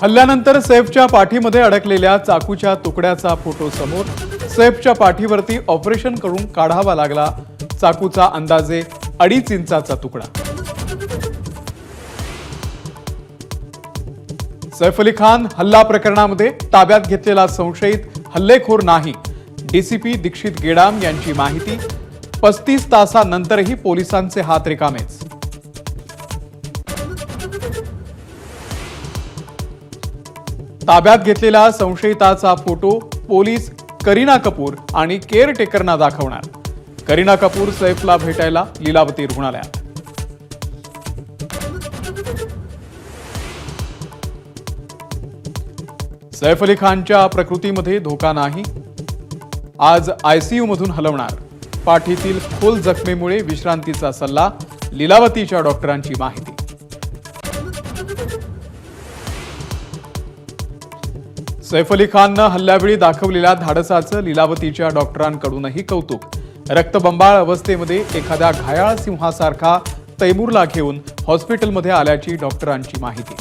हल्ल्यानंतर सैफच्या पाठीमध्ये अडकलेल्या चाकूच्या तुकड्याचा फोटो समोर। सैफच्या पाठीवरती ऑपरेशन करून काढावा लागला चाकूचा अंदाजे 2.5 इंचाचा तुकडा। सैफ अली खान हल्ला प्रकरणामध्ये ताब्यात घेतलेला संशयित हल्लेखोर नाही, डीसीपी दीक्षित गेडाम यांची माहिती। 35 तासांनंतरही पोलिसांचे हात रिकामेच। ताब्यात घेतलेल्या संशयिताचा फोटो पोलीस करीना कपूर आणि केअरटेकरना दाखवणार। करीना कपूर सैफला भेटायला लीलावती रुग्णालयात। सैफ अली खानच्या प्रकृतीमध्ये धोका नाही, आज आयसीयू मधून हलवणार। पाठीतील खोल जखमेमुळे विश्रांतीचा सल्ला, लीलावतीच्या डॉक्टरांची माहिती। सैफ अली खाननं हल्ल्यावेळी दाखवलेल्या धाडसाचं लीलावतीच्या डॉक्टरांकडूनही कौतुक। रक्तबंबाळ अवस्थेमध्ये एखाद्या घायाळ सिंहासारखा तैमूरला घेऊन हॉस्पिटलमध्ये आल्याची डॉक्टरांची माहिती।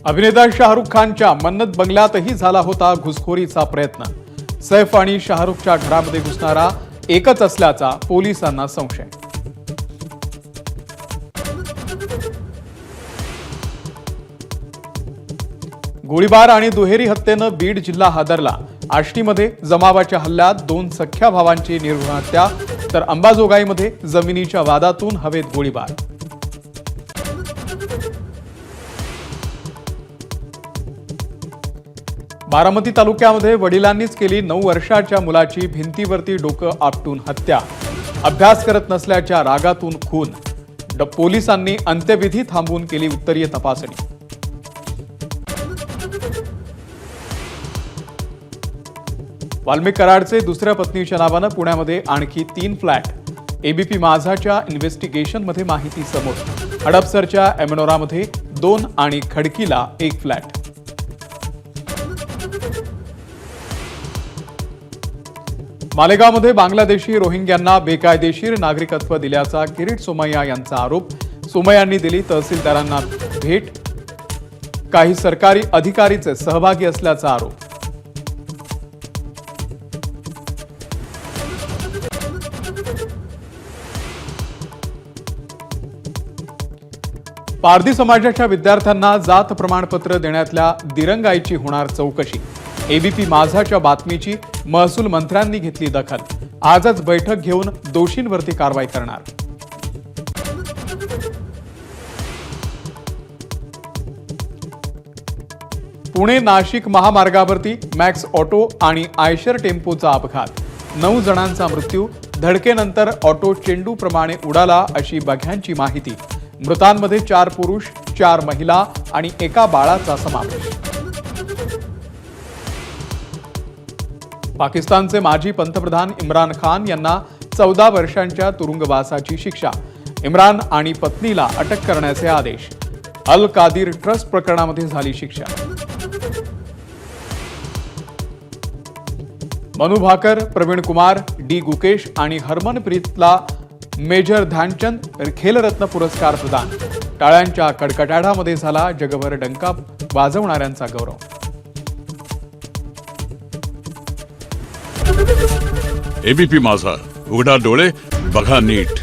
अभिनेता शाहरुख खानच्या मन्नत बंगल्यातही झाला होता घुसखोरीचा प्रयत्न। सैफ आणि शाहरुखच्या घरामध्ये घुसणारा एकच असल्याचा पोलिसांना संशय। गोळीबार आणि दुहेरी हत्येनं बीड जिल्हा हादरला। आष्टीमध्ये जमावाच्या हल्ल्यात 2 सख्ख्या भावांची निर्घृण हत्या, तर अंबाजोगाईमध्ये जमिनीच्या वादातून हवेत गोळीबार। बारामती तालुक्यामध्ये वडिलांनीच केली 9 वर्षाच्या मुलाची भिंतीवरती डोकं आपटून हत्या। अभ्यास करत नसल्याच्या रागातून खून। पोलिसांनी अंत्यविधी थांबवून केली उत्तरीय तपासणी। वाल्मिक कराडचे दुसऱ्या पत्नीच्या नावानं पुण्यामध्ये आणखी 3 फ्लॅट। एबीपी माझाच्या इन्व्हेस्टिगेशनमध्ये माहिती समोर। हडपसरच्या एमनोरामध्ये 2 आणि खडकीला 1 फ्लॅट। मालेगावमध्ये बांगलादेशी रोहिंग्यांना बेकायदेशीर नागरिकत्व दिल्याचा किरीट सोमय्या यांचा आरोप। सोमय्यांनी दिली तहसीलदारांना भेट, काही सरकारी अधिकारीच सहभागी असल्याचा आरोप। पारधी समाजाच्या विद्यार्थ्यांना जात प्रमाणपत्र देण्यातल्या दिरंगाईची होणार चौकशी। एबीपी माझाच्या बातमीची महसूल मंत्र्यांनी घेतली दखल। आजच बैठक घेऊन दोषींवरती कारवाई करणार। पुणे नाशिक महामार्गावरती मॅक्स ऑटो आणि आयशर टेम्पोचा अपघात। 9 जणांचा मृत्यू। धडकेनंतर ऑटो चेंडूप्रमाणे उडाला अशी बघ्यांची माहिती। मृतांमध्ये 4 पुरुष, 4 महिला आणि 1 बाळाचा समावेश। पाकिस्तानचे माजी पंतप्रधान इम्रान खान यांना 14 वर्षांच्या तुरुंगवासाची शिक्षा। इम्रान आणि पत्नीला अटक करण्याचे आदेश। अल कादिर ट्रस्ट प्रकरणामध्ये झाली शिक्षा। मनु भाकर, प्रवीण कुमार, डी गुकेश आणि हरमनप्रीतला मेजर ध्यानचंद खेलरत्न पुरस्कार प्रदान। टाळ्यांच्या कडकडाटामध्ये झाला जगभर डंका वाजवणाऱ्यांचा गौरव। एबीपी माझा, उघडा डोळे बघा नीट।